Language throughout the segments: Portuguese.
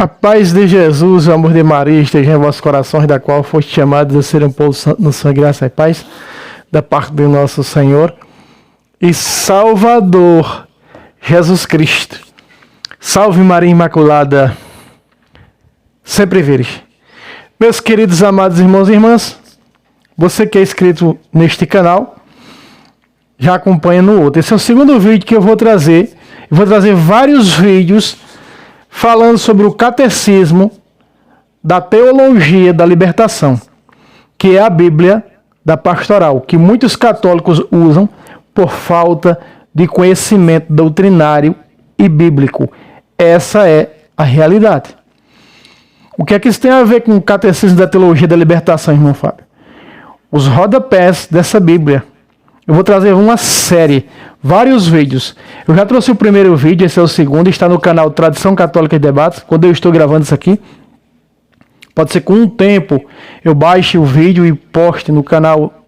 A paz de Jesus, o amor de Maria esteja em vossos corações, da qual foste chamados a ser um povo santo na sua graça e paz, da parte do nosso Senhor e Salvador, Jesus Cristo. Salve Maria Imaculada, sempre virgem. Meus queridos amados irmãos e irmãs, você que é inscrito neste canal, já acompanha no outro. Esse é o segundo vídeo que eu vou trazer. Eu vou trazer vários vídeos falando sobre o catecismo da teologia da libertação, que é a Bíblia da pastoral, que muitos católicos usam por falta de conhecimento doutrinário e bíblico. Essa é a realidade. O que é que isso tem a ver com o catecismo da teologia da libertação, irmão Fábio? Os rodapés dessa Bíblia. Eu vou trazer uma série, vários vídeos. Eu já trouxe o primeiro vídeo, esse é o segundo, está no canal Tradição Católica e Debates, quando eu estou gravando isso aqui. Pode ser com um tempo eu baixe o vídeo e poste no canal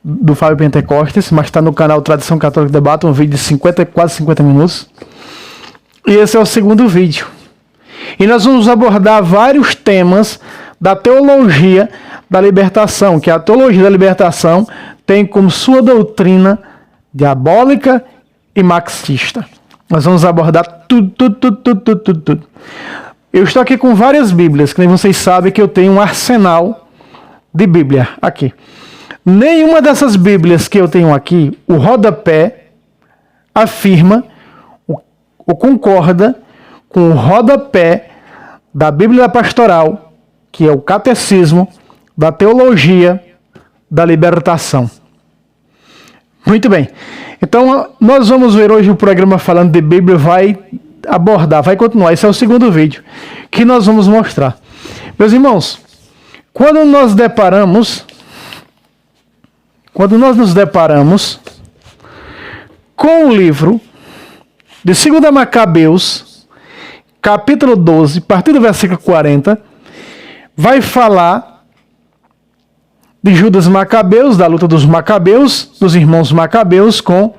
do Fábio Pentecostes, mas está no canal Tradição Católica e Debates, um vídeo de quase 50 minutos. E esse é o segundo vídeo. E nós vamos abordar vários temas da teologia da libertação, que a teologia da libertação tem como sua doutrina diabólica e marxista. Nós vamos abordar tudo. Eu estou aqui com várias Bíblias, que nem vocês sabem que eu tenho um arsenal de Bíblia aqui. Nenhuma dessas Bíblias que eu tenho aqui, o rodapé afirma ou concorda com o rodapé da Bíblia Pastoral, que é o Catecismo da Teologia da Libertação. Muito bem. Então, nós vamos ver hoje o programa falando de Bíblia, vai continuar. Esse é o segundo vídeo que nós vamos mostrar. Meus irmãos, quando nós nos deparamos com o livro de 2 Macabeus, capítulo 12, a partir do versículo 40, vai falar de Judas Macabeus, da luta dos Macabeus, dos irmãos Macabeus com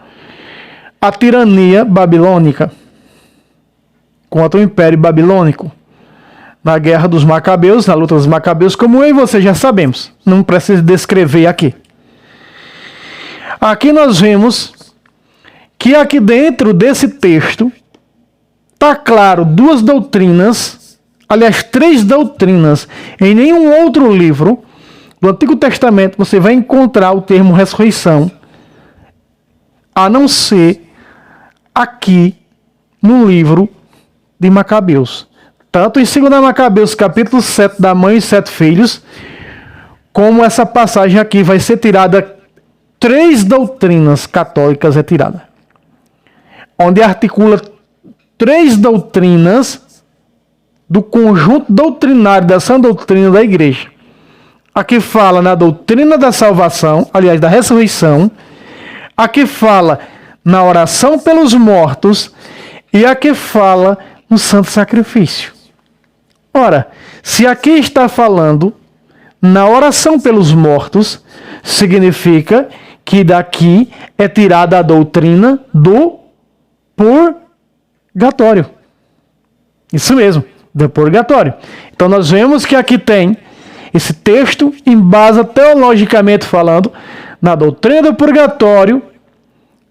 a tirania babilônica, contra o Império Babilônico. Na guerra dos Macabeus, na luta dos Macabeus, como eu e você já sabemos. Não preciso descrever aqui. Aqui nós vemos que aqui dentro desse texto está claro duas doutrinas, aliás, três doutrinas. Em nenhum outro livro do Antigo Testamento você vai encontrar o termo ressurreição, a não ser aqui no livro de Macabeus. Tanto em 2 Macabeus, capítulo 7, da mãe e 7 filhos, como essa passagem aqui vai ser tirada, três doutrinas católicas é tirada, onde articula três doutrinas do conjunto doutrinário dessa doutrina da igreja. Aqui fala na doutrina da salvação, aliás, da ressurreição. Aqui fala na oração pelos mortos. E aqui fala no santo sacrifício. Ora, se aqui está falando na oração pelos mortos, significa que daqui é tirada a doutrina do purgatório. Isso mesmo, do purgatório. Então nós vemos que aqui tem esse texto embasa teologicamente falando na doutrina do purgatório,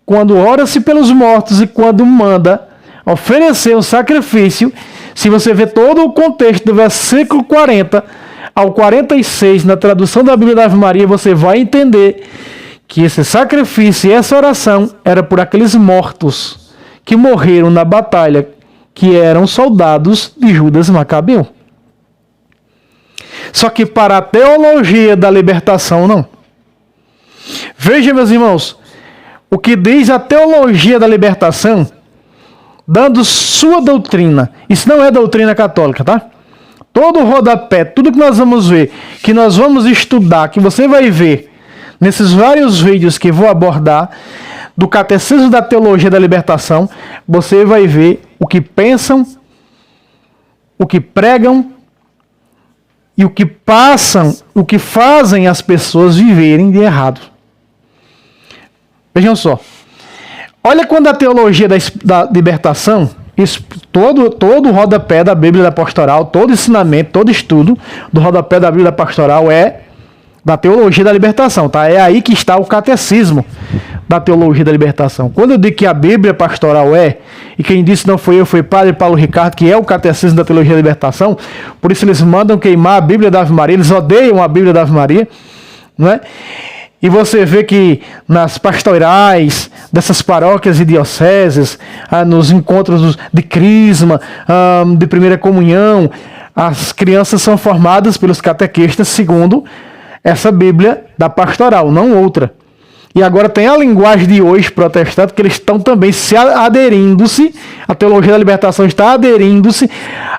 quando ora-se pelos mortos e quando manda oferecer um sacrifício. Se você vê todo o contexto do versículo 40 ao 46 na tradução da Bíblia da Ave Maria, você vai entender que esse sacrifício e essa oração era por aqueles mortos que morreram na batalha, que eram soldados de Judas Macabeu. Só que para a teologia da libertação, não. Veja, meus irmãos, o que diz a teologia da libertação, dando sua doutrina. Isso não é doutrina católica, tá? Todo o rodapé, tudo que nós vamos ver, que nós vamos estudar, que você vai ver nesses vários vídeos que vou abordar, do Catecismo da Teologia da Libertação, você vai ver o que pensam, o que pregam, e o que passam, o que fazem as pessoas viverem de errado. Vejam só. Olha quando a teologia da libertação todo o rodapé da Bíblia da Pastoral, todo ensinamento, todo estudo do rodapé da Bíblia da Pastoral é da teologia da libertação, tá? É aí que está o catecismo da teologia da libertação. Quando eu digo que a Bíblia Pastoral e quem disse não foi eu, foi Padre Paulo Ricardo, que é o catecismo da teologia da libertação, por isso eles mandam queimar a Bíblia da Ave Maria, eles odeiam a Bíblia da Ave Maria, não é? E você vê que nas pastorais dessas paróquias e dioceses, nos encontros de crisma, de primeira comunhão, as crianças são formadas pelos catequistas segundo essa Bíblia da pastoral, não outra. E agora tem a linguagem de hoje protestante, que eles estão também se aderindo-se, a teologia da libertação está aderindo-se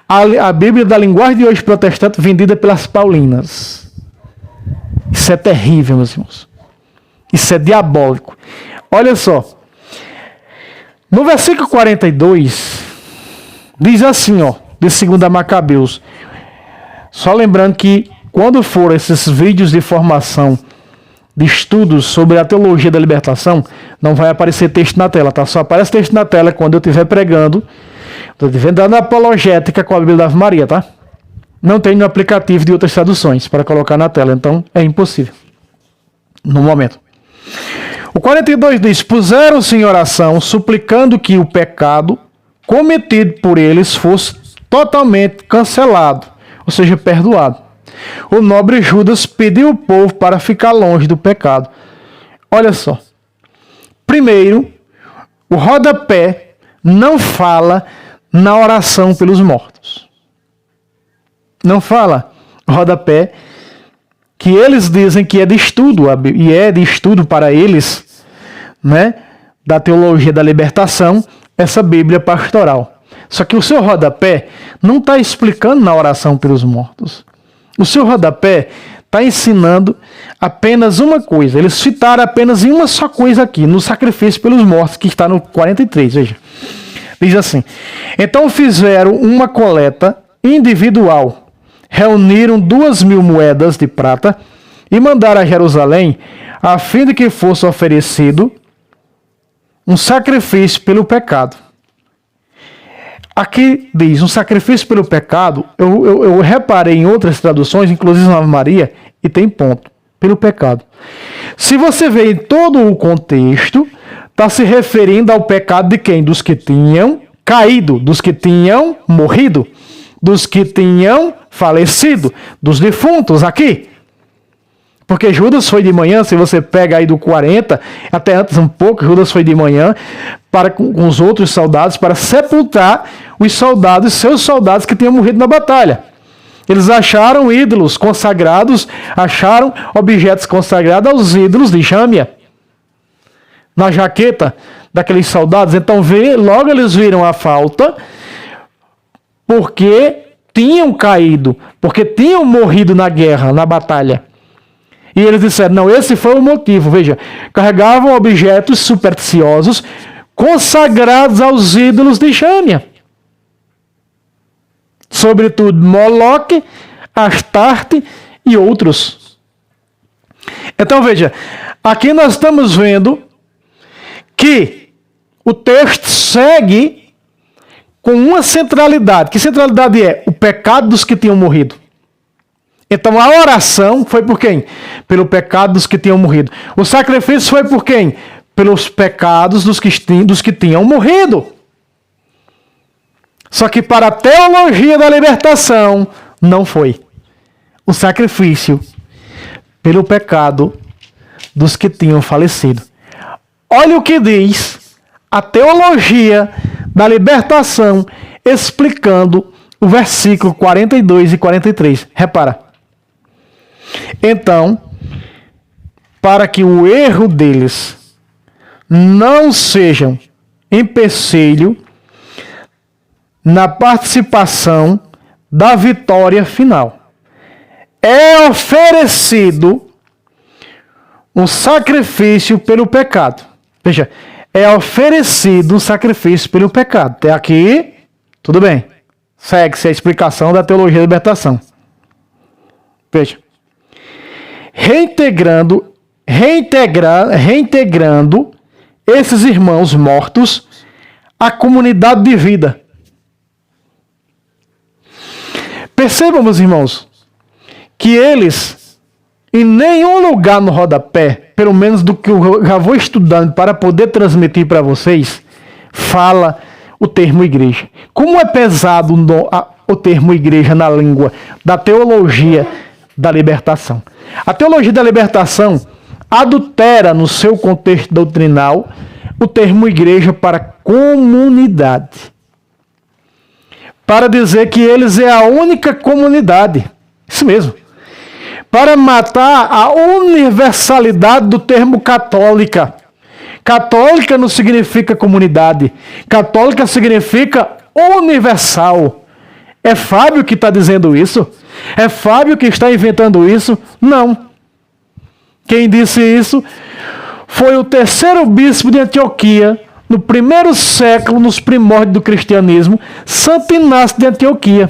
à Bíblia da linguagem de hoje protestante vendida pelas paulinas. Isso é terrível, meus irmãos. Isso é diabólico. Olha só. No versículo 42, diz assim, ó, de 2 Macabeus. Só lembrando que quando for esses vídeos de formação, de estudos sobre a teologia da libertação, não vai aparecer texto na tela, tá? Só aparece texto na tela quando eu estiver pregando, estou dando apologética com a Bíblia da Ave Maria, tá? Não tem no aplicativo de outras traduções para colocar na tela, então é impossível. No momento. O 42 diz: puseram-se em oração, suplicando que o pecado cometido por eles fosse totalmente cancelado, ou seja, perdoado. O nobre Judas pediu ao povo para ficar longe do pecado. Olha só. Primeiro, o rodapé não fala na oração pelos mortos. Não fala rodapé que eles dizem que é de estudo, e é de estudo para eles, né, da teologia da libertação, essa Bíblia pastoral. Só que o seu rodapé não está explicando na oração pelos mortos. O seu rodapé está ensinando apenas uma coisa. Eles citaram apenas em uma só coisa aqui, no sacrifício pelos mortos, que está no 43, veja. Diz assim: então fizeram uma coleta individual, reuniram 2.000 moedas de prata e mandaram a Jerusalém, a fim de que fosse oferecido um sacrifício pelo pecado. Aqui diz um sacrifício pelo pecado. Eu reparei em outras traduções, inclusive na Ave Maria, e tem ponto. Pelo pecado. Se você vê em todo o contexto, está se referindo ao pecado de quem? Dos que tinham caído, dos que tinham morrido, dos que tinham falecido, dos defuntos aqui. Porque Judas foi de manhã, se você pega aí do 40, até antes um pouco, Judas foi de manhã para com os outros soldados para sepultar os soldados, seus soldados que tinham morrido na batalha. Eles acharam ídolos consagrados, acharam objetos consagrados aos ídolos de Jâmia na jaqueta daqueles soldados. Então logo eles viram a falta porque tinham caído, porque tinham morrido na guerra, na batalha. E eles disseram, não, esse foi o motivo. Veja, carregavam objetos supersticiosos consagrados aos ídolos de Jâmia. Sobretudo Moloque, Astarte e outros. Então veja, aqui nós estamos vendo que o texto segue com uma centralidade. Que centralidade é? O pecado dos que tinham morrido. Então a oração foi por quem? Pelo pecado dos que tinham morrido. O sacrifício foi por quem? Pelos pecados dos que tinham morrido. Só que para a teologia da libertação não foi. O sacrifício pelo pecado dos que tinham falecido. Olha o que diz a teologia da libertação explicando o versículo 42 e 43. Repara. Então, para que o erro deles não seja empecilho na participação da vitória final, é oferecido um sacrifício pelo pecado. Veja, é oferecido um sacrifício pelo pecado. Até aqui, tudo bem. Segue-se a explicação da teologia da libertação. Veja. Reintegrando esses irmãos mortos à comunidade de vida. Percebam, meus irmãos, que eles, em nenhum lugar no rodapé, pelo menos do que eu já vou estudando para poder transmitir para vocês, fala o termo igreja. Como é pesado o termo igreja na língua da teologia da libertação. A teologia da libertação adultera no seu contexto doutrinal o termo igreja para comunidade, para dizer que eles é a única comunidade. Isso mesmo. Para matar a universalidade do termo católica. Católica não significa comunidade. Católica significa universal. É Fábio que está dizendo isso? É Fábio que está inventando isso? Não. Quem disse isso foi o terceiro bispo de Antioquia, no primeiro século, nos primórdios do cristianismo, Santo Inácio de Antioquia.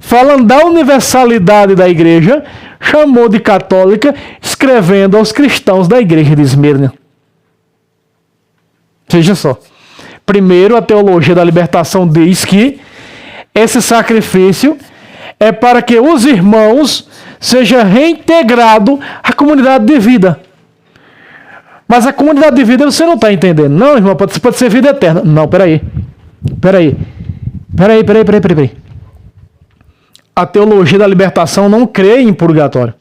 Falando da universalidade da igreja, chamou de católica, escrevendo aos cristãos da igreja de Esmirna. Veja só. Primeiro, a teologia da libertação diz que esse sacrifício é para que os irmãos sejam reintegrados à comunidade de vida. Mas a comunidade de vida você não está entendendo. Não, irmão, pode ser vida eterna. Não, peraí. A teologia da libertação não crê em purgatório.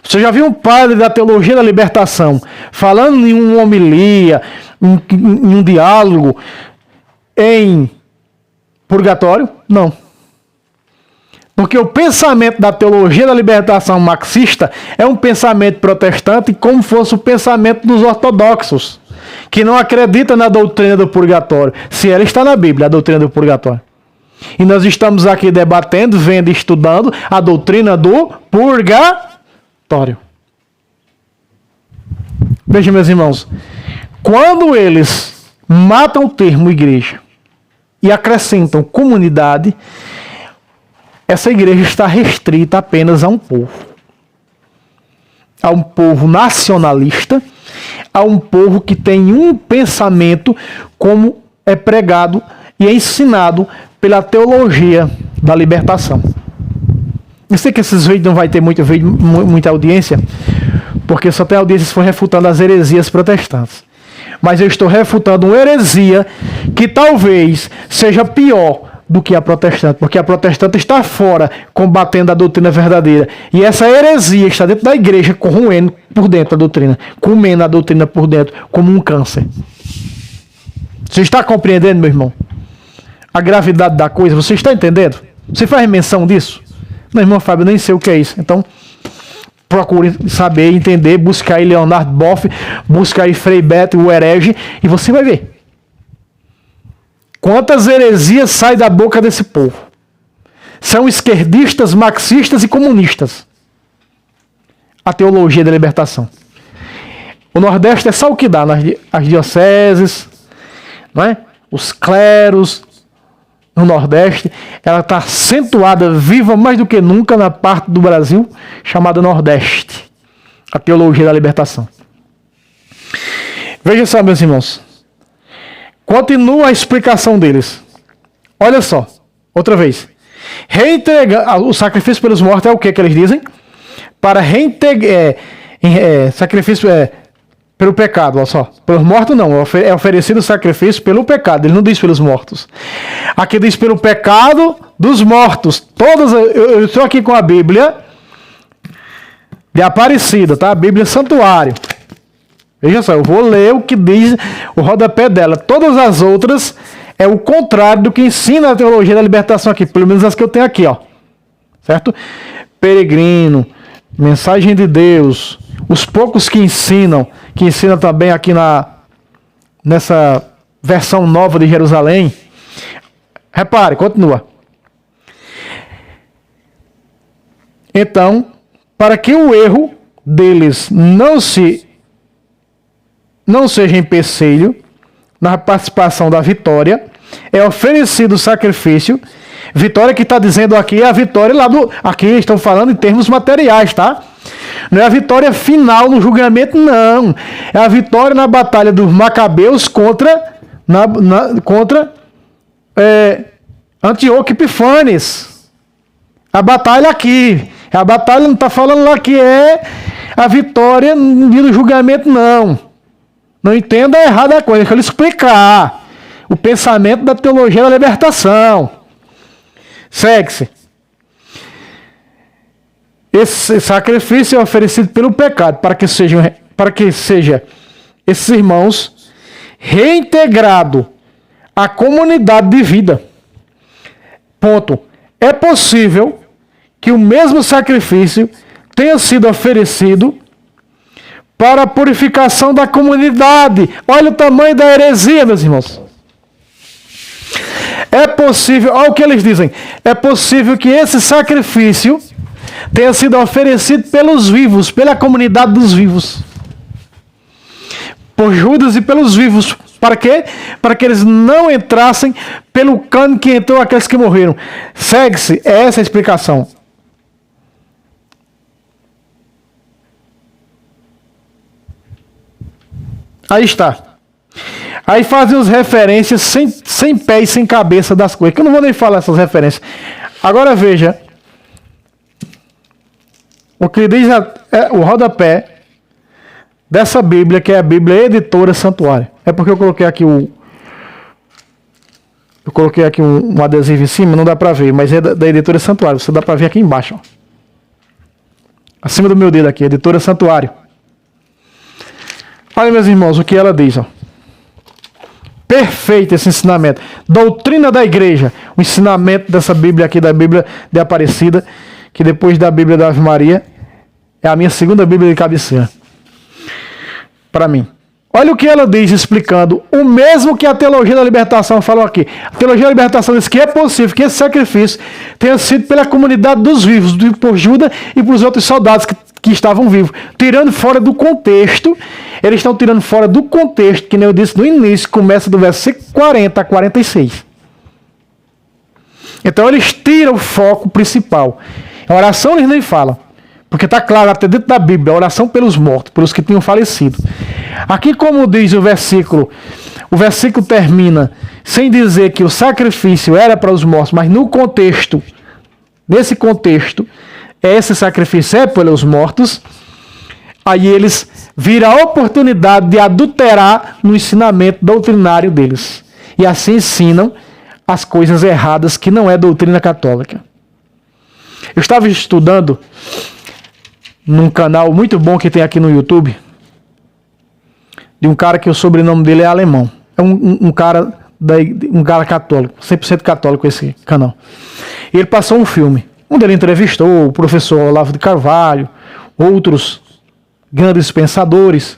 Você já viu um padre da teologia da libertação falando em uma homilia, em um diálogo, em purgatório? Não. Porque o pensamento da teologia da libertação marxista é um pensamento protestante como fosse o pensamento dos ortodoxos, que não acredita na doutrina do purgatório, se ela está na Bíblia, a doutrina do purgatório. E nós estamos aqui debatendo, vendo e estudando a doutrina do purgatório. Vejam, meus irmãos, quando eles matam o termo igreja e acrescentam comunidade, essa igreja está restrita apenas a um povo. A um povo nacionalista, a um povo que tem um pensamento como é pregado e é ensinado pela teologia da libertação. Eu sei que esses vídeos não vai ter muita audiência, porque só tem audiência se for refutando as heresias protestantes. Mas eu estou refutando uma heresia que talvez seja pior do que a protestante, porque a protestante está fora, combatendo a doutrina verdadeira. E essa heresia está dentro da igreja, corroendo por dentro a doutrina, comendo a doutrina por dentro, como um câncer. Você está compreendendo, meu irmão? A gravidade da coisa, você está entendendo? Você faz menção disso? Não, irmão Fábio, eu nem sei o que é isso. Então, procure saber, entender, buscar aí Leonardo Boff, buscar aí Frei Beto, o herege, e você vai ver quantas heresias saem da boca desse povo. São esquerdistas, marxistas e comunistas. A teologia da libertação. O Nordeste é só o que dá, as dioceses, não é? Os cleros no Nordeste, ela está acentuada, viva mais do que nunca na parte do Brasil chamada Nordeste. A teologia da libertação. Veja só, meus irmãos. Continua a explicação deles. Olha só, outra vez. O sacrifício pelos mortos é o que eles dizem? Para reintegrar. Sacrifício pelo pecado, olha só. Pelos mortos não, é oferecido sacrifício pelo pecado. Ele não diz pelos mortos. Aqui diz pelo pecado dos mortos. Eu estou aqui com a Bíblia de Aparecida, tá? A Bíblia Santuário. Veja só, eu vou ler o que diz o rodapé dela. Todas as outras é o contrário do que ensina a teologia da libertação aqui. Pelo menos as que eu tenho aqui, ó. Certo? Peregrino, mensagem de Deus, os poucos que ensinam também aqui nessa versão nova de Jerusalém. Repare, continua. Então, para que o erro deles não seja empecilho na participação da vitória, é oferecido o sacrifício. Vitória que está dizendo aqui é a vitória lá do... Aqui estão falando em termos materiais, tá? Não é a vitória final no julgamento, não. É a vitória na batalha dos Macabeus contra Antíoco Epífanes. A batalha aqui. A batalha não está falando lá que é a vitória no dia do julgamento, não. Não entenda errado a coisa. Deixa eu lhe explicar o pensamento da teologia da libertação. Segue-se. Esse sacrifício é oferecido pelo pecado para que seja esses irmãos reintegrado à comunidade de vida. Ponto. É possível que o mesmo sacrifício tenha sido oferecido para a purificação da comunidade. Olha o tamanho da heresia, meus irmãos. É possível, olha o que eles dizem, é possível que esse sacrifício tenha sido oferecido pelos vivos, pela comunidade dos vivos. Por Judas e pelos vivos. Para quê? Para que eles não entrassem pelo cano que entrou aqueles que morreram. Segue-se, é essa a explicação. Aí está. Aí fazem as referências sem pé e sem cabeça das coisas, que eu não vou nem falar essas referências. Agora veja o que diz o rodapé dessa Bíblia, que é a Bíblia Editora Santuário. É porque eu coloquei aqui um adesivo em cima, não dá para ver, mas é da Editora Santuário. Você dá para ver aqui embaixo, ó. Acima do meu dedo aqui, Editora Santuário. Olha, meus irmãos, o que ela diz, ó. Perfeito esse ensinamento. Doutrina da igreja. O ensinamento dessa Bíblia aqui, da Bíblia de Aparecida, que depois da Bíblia da Ave Maria, é a minha segunda Bíblia de cabeceira. Para mim. Olha o que ela diz, explicando o mesmo que a teologia da libertação falou aqui. A teologia da libertação diz que é possível que esse sacrifício tenha sido pela comunidade dos vivos, por Judas e por os outros soldados que estavam vivos. Tirando fora do contexto, eles estão tirando fora do contexto, que nem eu disse no início, começa do versículo 40 a 46. Então eles tiram o foco principal. A oração eles nem falam. Porque está claro, até dentro da Bíblia, a oração pelos mortos, pelos que tinham falecido. Aqui, como diz o versículo termina sem dizer que o sacrifício era para os mortos, mas no contexto, nesse contexto, esse sacrifício é pelos mortos, aí eles viram a oportunidade de adulterar no ensinamento doutrinário deles. E assim ensinam as coisas erradas que não é doutrina católica. Eu estava estudando num canal muito bom que tem aqui no YouTube, de um cara que o sobrenome dele é alemão. É um cara católico, 100% católico esse canal. E ele passou um filme, onde ele entrevistou o professor Olavo de Carvalho, outros grandes pensadores.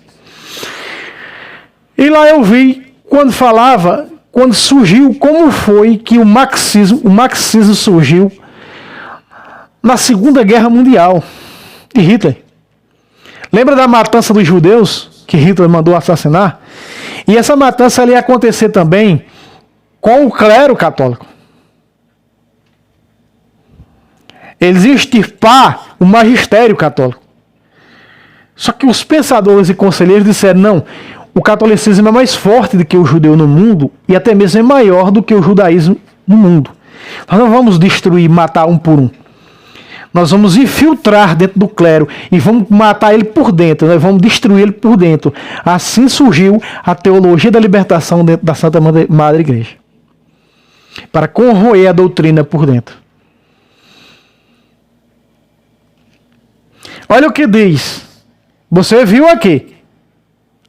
E lá eu vi, quando surgiu, como foi que o marxismo surgiu na Segunda Guerra Mundial. De Hitler. Lembra da matança dos judeus que Hitler mandou assassinar? E essa matança ia acontecer também com o clero católico. Eles iam extirpar o magistério católico. Só que os pensadores e conselheiros disseram, não, o catolicismo é mais forte do que o judeu no mundo e até mesmo é maior do que o judaísmo no mundo. Nós não vamos destruir, matar um por um. Nós vamos infiltrar dentro do clero e vamos matar ele por dentro, nós vamos destruir ele por dentro. Assim surgiu a teologia da libertação dentro da Santa Madre Igreja. Para corroer a doutrina por dentro. Olha o que diz. Você viu aqui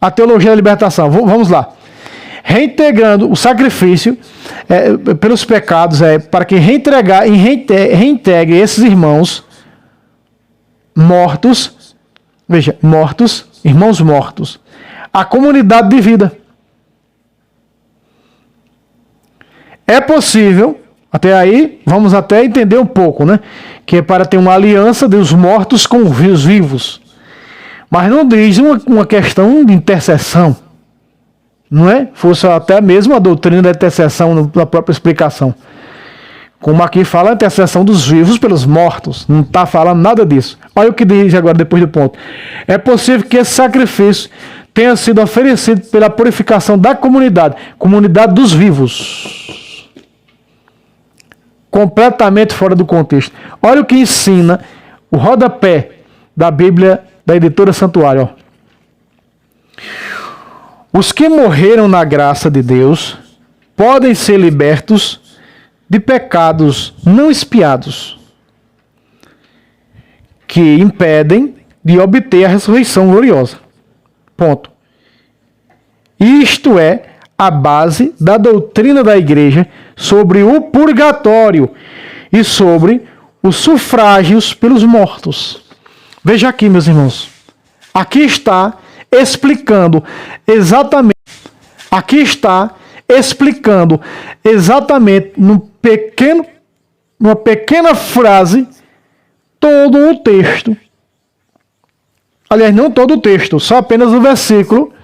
a teologia da libertação. Vamos lá. Reintegrando o sacrifício pelos pecados, para que reintegre esses irmãos mortos, veja, irmãos mortos, a comunidade de vida. É possível, até aí, vamos até entender um pouco, né? Que é para ter uma aliança dos mortos com os vivos. Mas não diz uma questão de intercessão. Não é? Fosse até mesmo a doutrina da intercessão na própria explicação. Como aqui fala a intercessão dos vivos pelos mortos. Não está falando nada disso. Olha o que diz agora depois do ponto. É possível que esse sacrifício tenha sido oferecido pela purificação da comunidade. Comunidade dos vivos. completamente fora do contexto. Olha o que ensina o rodapé da Bíblia da editora Santuário. Os que morreram na graça de Deus podem ser libertos de pecados não expiados, que impedem de obter a ressurreição gloriosa. Ponto. Isto é a base da doutrina da igreja sobre o purgatório e sobre os sufrágios pelos mortos. Veja aqui, meus irmãos. Aqui está explicando exatamente numa pequena frase todo o texto. Aliás, não todo o texto, só apenas o versículo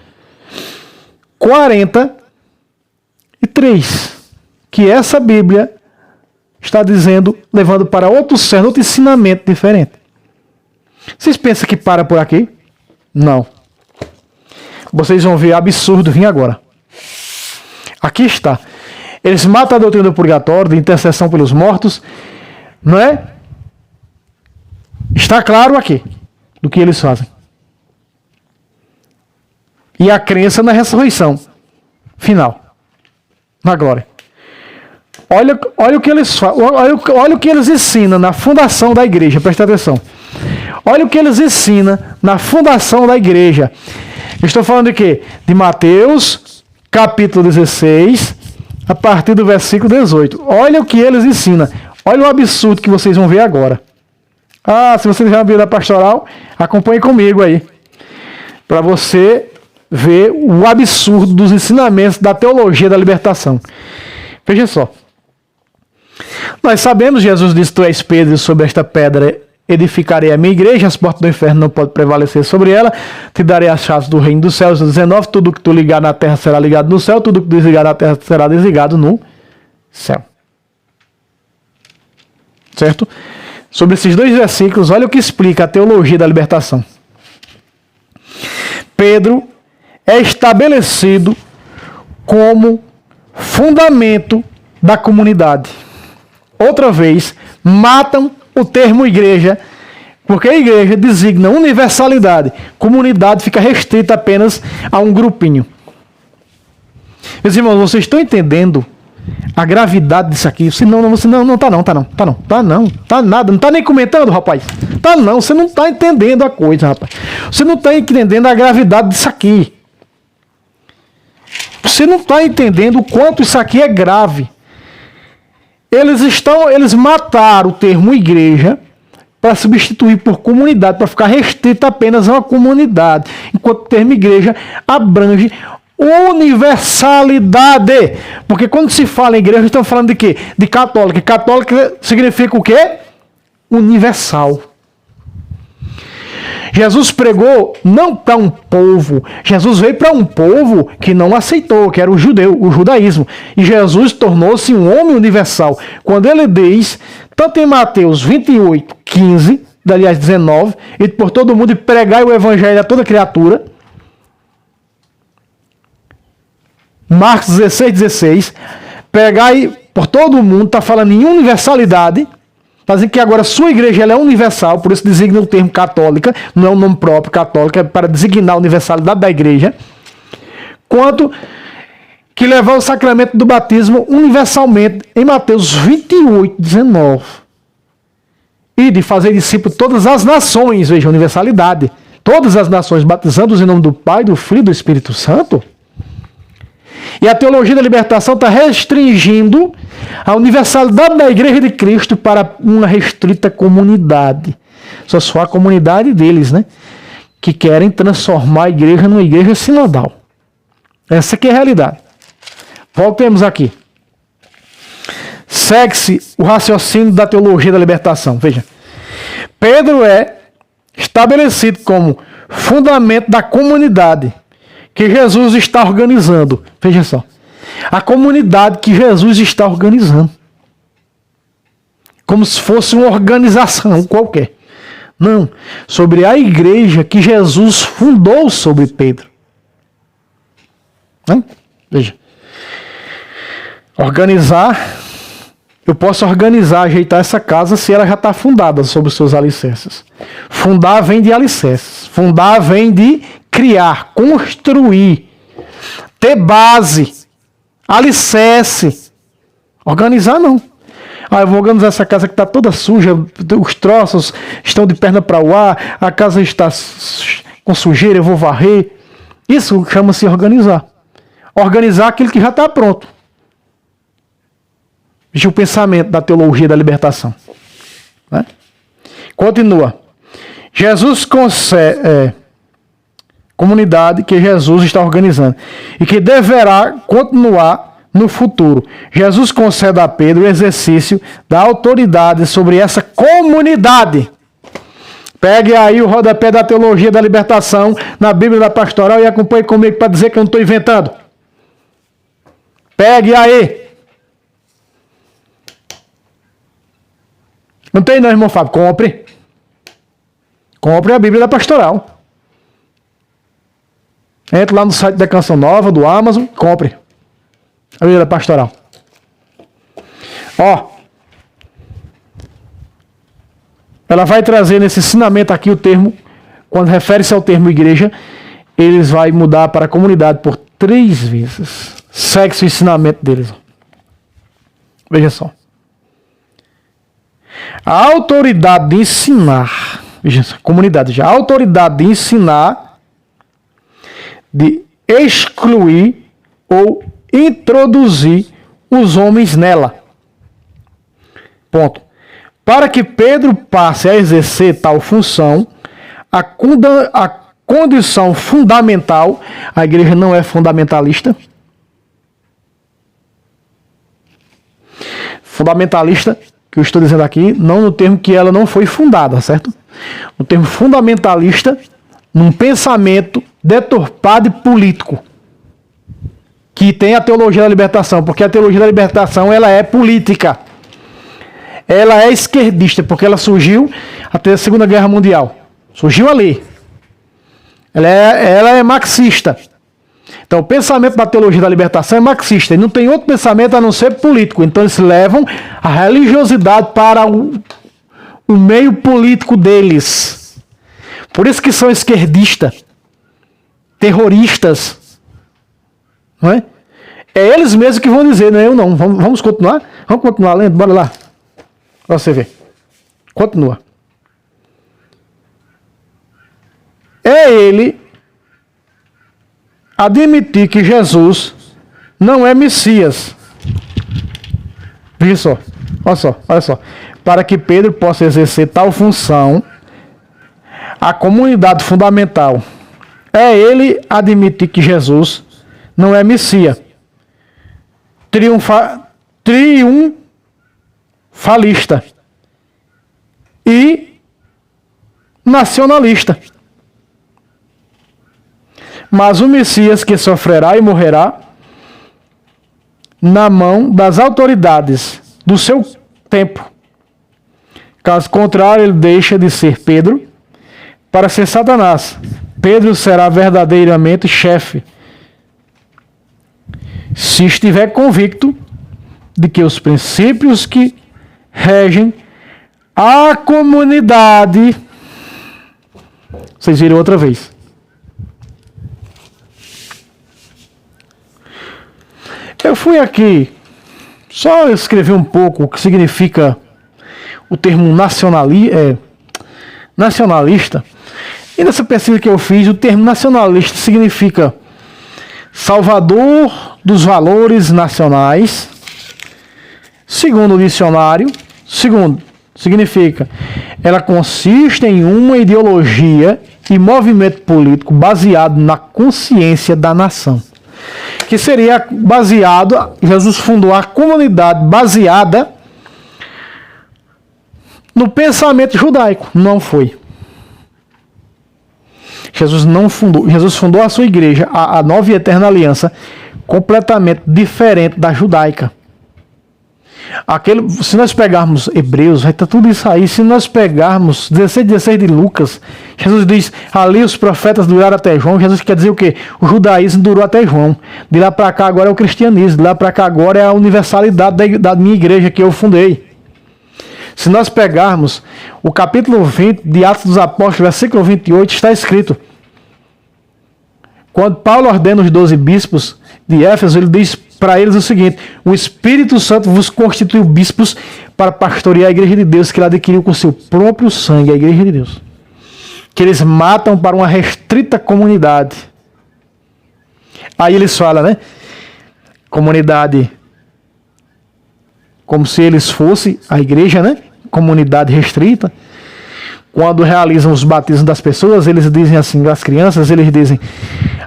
43, que essa Bíblia está dizendo, levando para outro ensinamento diferente. Vocês pensam que para por aqui? Não. Vocês vão ver absurdo vir agora. Aqui está. Eles matam a doutrina do purgatório, de intercessão pelos mortos, não é? Está claro aqui do que eles fazem. E a crença na ressurreição final, na glória. Olha o que eles olha o que eles ensinam na fundação da igreja, presta atenção. Olha o que eles ensinam na fundação da igreja. Eu estou falando de quê? De Mateus, capítulo 16, a partir do versículo 18. Olha o que eles ensinam. Olha o absurdo que vocês vão ver agora. Ah, se você tiver uma Bíblia pastoral, acompanhe comigo aí. Para você ver o absurdo dos ensinamentos da teologia da libertação. Veja só. Nós sabemos, Jesus disse, tu és Pedro, e sobre esta pedra edificarei a minha igreja, as portas do inferno não podem prevalecer sobre ela, te darei as chaves do reino dos céus. 19, tudo que tu ligar na terra será ligado no céu, tudo que tu desligar na terra será desligado no céu. Certo? Sobre esses dois versículos, olha o que explica a teologia da libertação. Pedro é estabelecido como fundamento da comunidade. Outra vez, matam o termo igreja, porque a igreja designa universalidade. Comunidade fica restrita apenas a um grupinho. Meus irmãos, vocês estão entendendo a gravidade disso aqui? Você não tá nada, não tá nem comentando, rapaz. Tá não, você não tá entendendo a coisa, rapaz. Você não tá entendendo a gravidade disso aqui. Você não está entendendo o quanto isso aqui é grave. Eles mataram o termo igreja para substituir por comunidade, para ficar restrito apenas a uma comunidade, enquanto o termo igreja abrange universalidade. Porque quando se fala em igreja, estamos falando de quê? De católica. Católica significa o quê? Universal. Jesus pregou não para um povo. Jesus veio para um povo que não aceitou, que era o judaísmo. E Jesus tornou-se um homem universal. Quando ele diz, tanto em Mateus 28, 15, aliás 19, e por todo mundo pregai o evangelho a toda criatura. Marcos 16, 16, pregai por todo mundo, está falando em universalidade. Está dizendo que agora a sua igreja ela é universal, por isso designa o termo católica, não é um nome próprio católica, é para designar a universalidade da igreja. Quanto que levar o sacramento do batismo universalmente em Mateus 28, 19. E de fazer discípulo de todas as nações, veja, universalidade. Todas as nações, batizando-os em nome do Pai, do Filho e do Espírito Santo. E a teologia da libertação está restringindo a universalidade da igreja de Cristo para uma restrita comunidade. Só a comunidade deles, né? Que querem transformar a igreja numa igreja sinodal. Essa aqui é a realidade. Voltemos aqui. Segue-se o raciocínio da teologia da libertação. Veja. Pedro é estabelecido como fundamento da comunidade que Jesus está organizando. Veja só. A comunidade que Jesus está organizando. Como se fosse uma organização qualquer. Não. Sobre a igreja que Jesus fundou sobre Pedro. Veja. Organizar eu posso organizar, ajeitar essa casa se ela já está fundada sobre os seus alicerces. Fundar vem de alicerces. Fundar vem de criar, construir, ter base, alicerce. Organizar não. Eu vou organizar essa casa que está toda suja, os troços estão de perna para o ar, a casa está com sujeira, eu vou varrer. Isso chama-se organizar. Organizar aquilo que já está pronto. Veja o pensamento da teologia da libertação. Né? Continua. Jesus concede comunidade que Jesus está organizando e que deverá continuar no futuro. Jesus concede a Pedro o exercício da autoridade sobre essa comunidade. Pegue aí o rodapé da teologia da libertação na Bíblia da Pastoral e acompanhe comigo para dizer que eu não estou inventando. Pegue aí. Não tem não, irmão Fábio. Compre. Compre a Bíblia da Pastoral. Entre lá no site da Canção Nova, do Amazon, compre a Bíblia da Pastoral. Ela vai trazer nesse ensinamento aqui o termo, quando refere-se ao termo igreja, eles vai mudar para a comunidade por 3 vezes. Segue-se o ensinamento deles. Veja só. A autoridade de ensinar, veja só, comunidade já, a autoridade de ensinar, de excluir ou introduzir os homens nela. Ponto. Para que Pedro passe a exercer tal função, a condição fundamental, a igreja não é fundamentalista. Fundamentalista, que eu estou dizendo aqui, não no termo que ela não foi fundada, certo? O termo fundamentalista, num pensamento deturpado e político, que tem a teologia da libertação, porque a teologia da libertação ela é política. Ela é esquerdista, porque ela surgiu até a Segunda Guerra Mundial. Surgiu ali. Ela é marxista. Então, o pensamento da teologia da libertação é marxista. E não tem outro pensamento a não ser político. Então, eles levam a religiosidade para o meio político deles. Por isso que são esquerdistas, terroristas. Não é? É eles mesmos que vão dizer, não é eu não. Vamos continuar? Vamos continuar lendo? Bora lá. Pra você ver. Continua. É ele admitir que Jesus não é Messias. Veja só. Olha só. Para que Pedro possa exercer tal função, a comunidade fundamental é ele admitir que Jesus não é Messias. Triunfalista e nacionalista. Mas o Messias que sofrerá e morrerá na mão das autoridades do seu tempo. Caso contrário, ele deixa de ser Pedro para ser Satanás. Pedro será verdadeiramente chefe, se estiver convicto de que os princípios que regem a comunidade... Vocês viram outra vez. Eu fui aqui só escrever um pouco o que significa o termo nacionalista. E nessa pesquisa que eu fiz, o termo nacionalista significa salvador dos valores nacionais. Segundo o dicionário, significa ela consiste em uma ideologia e movimento político baseado na consciência da nação. Que seria baseado, Jesus fundou a comunidade baseada no pensamento judaico. Não foi. Jesus fundou a sua igreja, a nova e eterna aliança, completamente diferente da judaica. Se nós pegarmos Hebreus, vai estar tudo isso aí. Se nós pegarmos 16 de Lucas, Jesus diz, ali os profetas duraram até João. Jesus quer dizer o quê? O judaísmo durou até João. De lá para cá agora é o cristianismo. De lá para cá agora é a universalidade da minha igreja que eu fundei. Se nós pegarmos o capítulo 20 de Atos dos Apóstolos, versículo 28, está escrito: quando Paulo ordena os 12 bispos de Éfeso, ele diz para eles o seguinte: o Espírito Santo vos constituiu bispos para pastorear a igreja de Deus, que ele adquiriu com seu próprio sangue, a igreja de Deus. Que eles matam para uma restrita comunidade. Aí eles falam, né? Comunidade, como se eles fossem a igreja, né? Comunidade restrita. Quando realizam os batismos das pessoas, eles dizem assim, das crianças, eles dizem: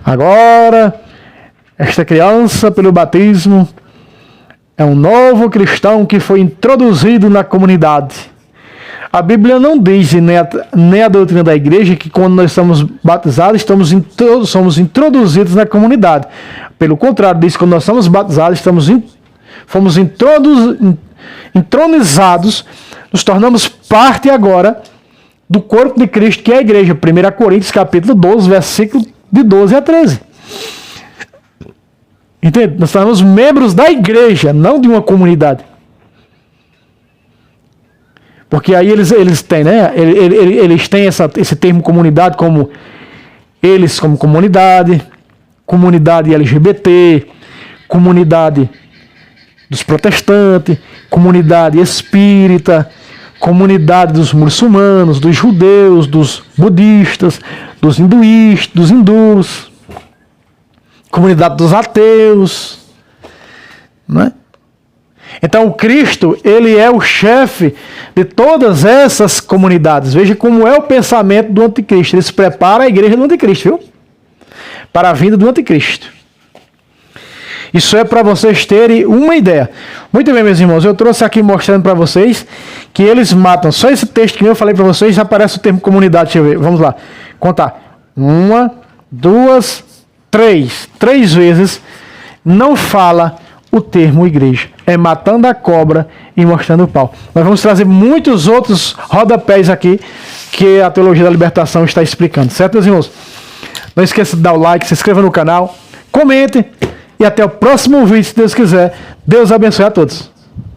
agora, esta criança, pelo batismo, é um novo cristão que foi introduzido na comunidade. A Bíblia não diz, nem a doutrina da igreja, que quando nós somos batizados, somos introduzidos na comunidade. Pelo contrário, diz que quando nós somos batizados, fomos entronizados, nos tornamos parte agora do corpo de Cristo, que é a igreja. 1 Coríntios capítulo 12, versículo de 12 a 13. Entende? Nós somos membros da igreja, não de uma comunidade. Porque aí eles têm, né? Eles têm esse termo comunidade como eles como comunidade LGBT, comunidade dos protestantes, comunidade espírita, comunidade dos muçulmanos, dos judeus, dos budistas, dos hinduístas, dos hindus, comunidade dos ateus, né? Então o Cristo, ele é o chefe de todas essas comunidades. Veja como é o pensamento do anticristo. Ele se prepara a igreja do anticristo, viu? Para a vinda do anticristo. Isso é para vocês terem uma ideia. Muito bem, meus irmãos, eu trouxe aqui mostrando para vocês que eles matam. Só esse texto que eu falei para vocês já aparece o termo comunidade. Deixa eu ver, vamos lá. Contar. 1, 2, 3. 3 vezes não fala o termo igreja. É matando a cobra e mostrando o pau. Nós vamos trazer muitos outros rodapés aqui que a Teologia da Libertação está explicando. Certo, meus irmãos? Não esqueça de dar o like, se inscreva no canal, comente e até o próximo vídeo, se Deus quiser. Deus abençoe a todos.